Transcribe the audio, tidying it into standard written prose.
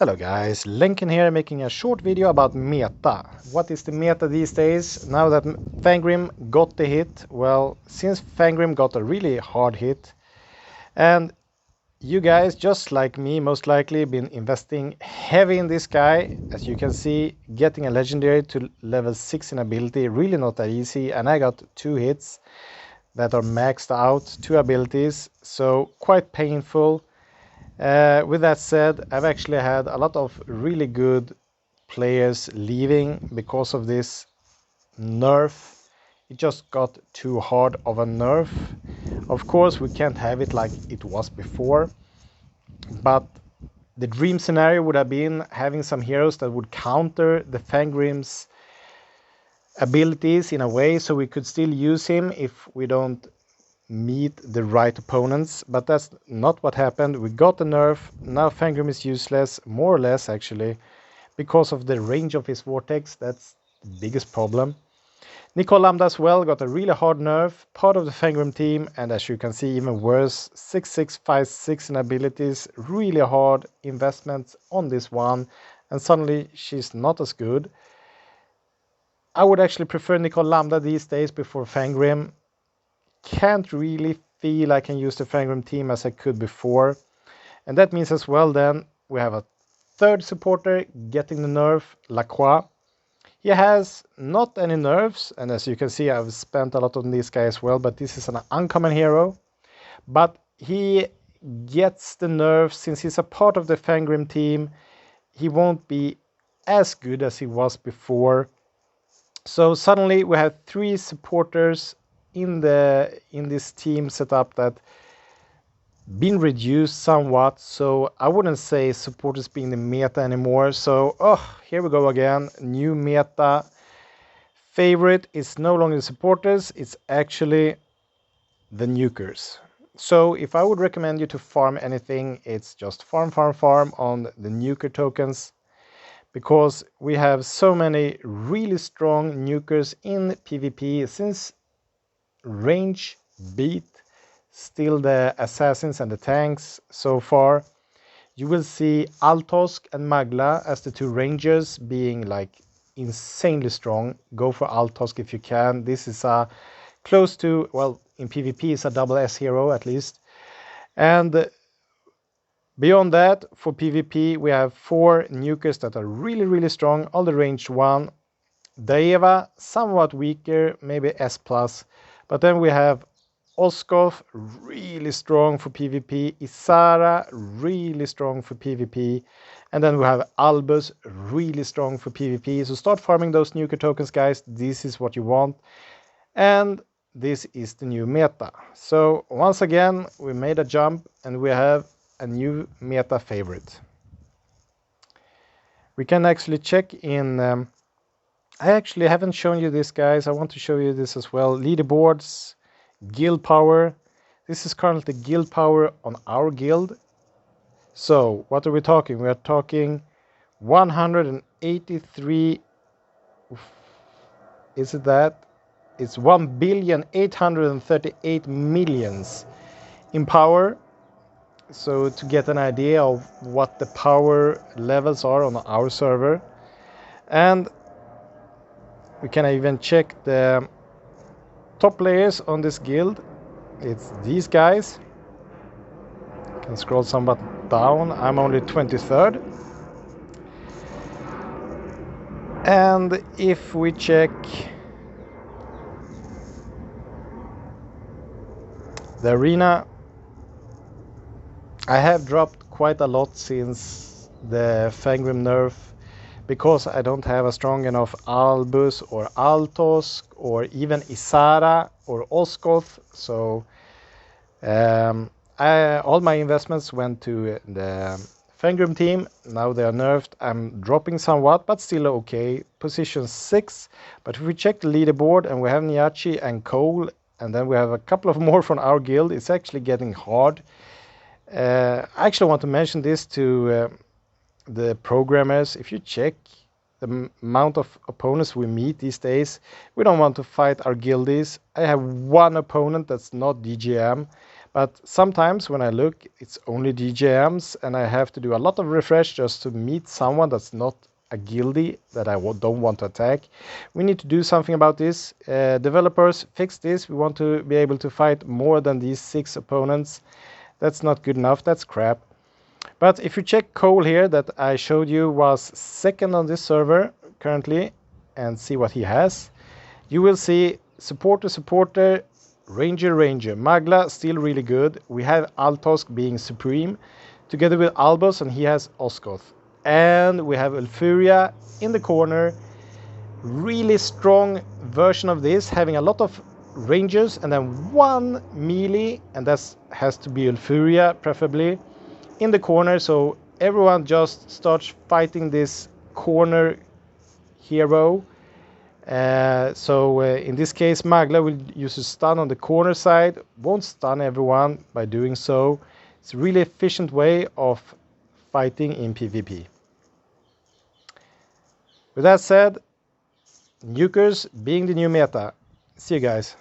Hello guys, Lenken here making a short video about meta. What is the meta these days? Now that Fangrim got the hit, well, since Fangrim got a really hard hit, and you guys, just like me, most likely been investing heavy in this guy. As you can see, getting a legendary to level 6 in ability, really not that easy, and I got 2 hits that are maxed out, 2 abilities, so quite painful. With that said, I've actually had a lot of really good players leaving because of this nerf. It just got too hard of a nerf. Of course, we can't have it like it was before, but the dream scenario would have been having some heroes that would counter the Fangrim's abilities in a way so we could still use him if we don't meet the right opponents, but that's not what happened. We got the nerf. Now Fangrim is useless, more or less actually, because of the range of his vortex. That's the biggest problem. Nicole Lambda as well got a really hard nerf, part of the Fangrim team, and as you can see, even worse, 6656 in abilities, really hard investments on this one, and suddenly she's not as good. I would actually prefer Nicole Lambda these days before Fangrim. Can't really feel I can use the Fangrim team as I could before. And that means as well then we have a third supporter getting the nerf, Lacroix. He has not any nerfs, and as you can see I've spent a lot on this guy as well, but this is an uncommon hero. But he gets the nerfs since he's a part of the Fangrim team. He won't be as good as he was before. So suddenly we have 3 supporters in this team setup that been reduced somewhat, so I wouldn't say supporters being the meta anymore. So here we go again, new meta. Favorite is no longer the supporters, it's actually the nukers. So if I would recommend you to farm anything, it's just farm on the nuker tokens, because we have so many really strong nukers in PvP. Since range beat still the assassins and the tanks so far, you will see Altosk and Magla as the 2 rangers being like insanely strong. Go for Altosk if you can. This is a close to, well, in PvP it's a double S hero at least. And beyond that, for PvP we have 4 nukers that are really strong, all the range 1. Daeva somewhat weaker, maybe S+, but then we have Oskov, really strong for PvP. Isara, really strong for PvP. And then we have Albus, really strong for PvP. So start farming those nuker tokens, guys. This is what you want. And this is the new meta. So once again, we made a jump and we have a new meta favorite. We can actually check in... I actually haven't shown you this, guys. I want to show you this as well. Leaderboards. Guild power. This is currently guild power on our guild. So what are we talking? We are talking 183. Is it that? It's 1,838,000,000 in power. So to get an idea of what the power levels are on our server. And we can even check the top players on this guild. It's these guys. Can scroll somewhat down. I'm only 23rd. And if we check the arena, I have dropped quite a lot since the Fangrim nerf, because I don't have a strong enough Albus or Altosk or even Isara or Oskov. So all my investments went to the Fangrim team. Now they are nerfed. I'm dropping somewhat, but still okay. Position 6. But if we check the leaderboard, and we have Niachi and Cole, and then we have a couple of more from our guild, it's actually getting hard. I actually want to mention this to the programmers. If you check the amount of opponents we meet these days, we don't want to fight our guildies. I have one opponent that's not DGM, But sometimes when I look, it's only DJMs, and I have to do a lot of refresh just to meet someone that's not a guildie that I don't want to attack. We need to do something about this. Developers, fix this. We want to be able to fight more than these 6 opponents. That's not good enough. That's crap. But if you check Cole here that I showed you was second on this server currently and see what he has, you will see supporter, ranger, Magla still really good. We have Altosk being supreme together with Albus, and he has Osgoth. And we have Ulfuria in the corner, really strong version of this, having a lot of rangers and then 1 melee, and that has to be Ulfuria preferably in the corner, so everyone just starts fighting this corner hero. In this case, Magla will use a stun on the corner side, won't stun everyone by doing so. It's a really efficient way of fighting in PvP. With that said, Nukers being the new meta. See you guys.